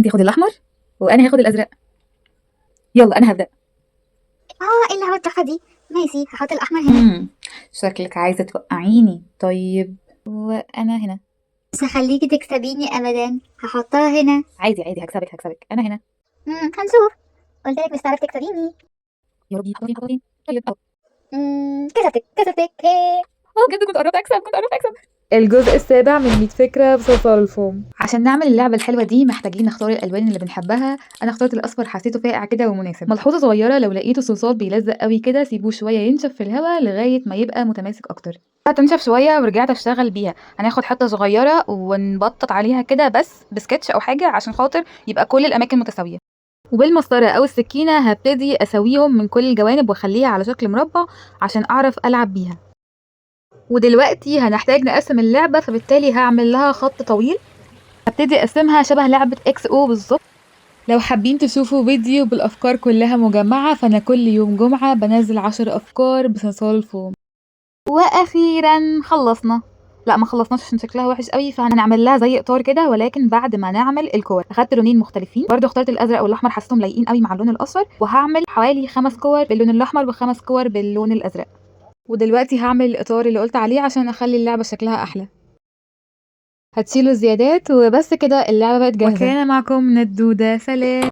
ياخد الاحمر وانا هاخد الازرق. يلا انا هبدا. ايه اللعبة التحفة دي؟ ماشي، هحط الأحمر هنا. شكلك عايزه توقعيني. طيب وانا هنا. مش هخليكي تكسبيني أبدا، هحطها هنا. عادي عادي، هكسبك انا هنا. هنشوف. قلتلك مش هتعرفي تكسبيني. يا ربي خطوتين. طيب كسبتك ايه. بجد كنت قربت اكسب. الجزء السابع من 100 فكرة بصلصال الفوم. عشان نعمل اللعبة الحلوة دي محتاجين نختار الألوان اللي بنحبها. أنا اخترت الأصفر، حسيته فاقع كده ومناسب. ملحوظة صغيرة، لو لقيتوا صلصال بيلزق قوي كده سيبوه شوية ينشف في الهواء لغاية ما يبقى متماسك أكتر. تنشف شوية ورجعت أشتغل بيها. هناخد حتة صغيرة ونبطط عليها كده بس بسكتش أو حاجة عشان خاطر يبقى كل الأماكن متساوية. وبالمسطرة أو السكينة هبتدي أسويهم من كل الجوانب وأخليها على شكل مربع عشان أعرف ألعب بيها. ودلوقتي هنحتاج نقسم اللعبة، فبالتالي هعمل لها خط طويل. هبتدي اقسمها شبه لعبة اكس او بالظبط. لو حابين تشوفوا فيديو بالافكار كلها مجمعة، فانا كل يوم جمعة بنزل 10 افكار بصلصال الفوم. واخيرا خلصنا. لا ما خلصناش عشان شكلها وحش قوي، فهنعمل لها زي اطار كده، ولكن بعد ما نعمل الكور اخدت لونين مختلفين. برضو اخترت الازرق والاحمر، حسيتهم لايقين قوي مع اللون الاصفر. وهعمل حوالي 5 كور باللون الاحمر و5 كور باللون الازرق. ودلوقتي هعمل الاطار اللي قلت عليه عشان اخلي اللعبة شكلها احلى. هتشيلوا الزيادات وبس كده اللعبة بقت جاهزة. وكان معكم ندودة، سلام.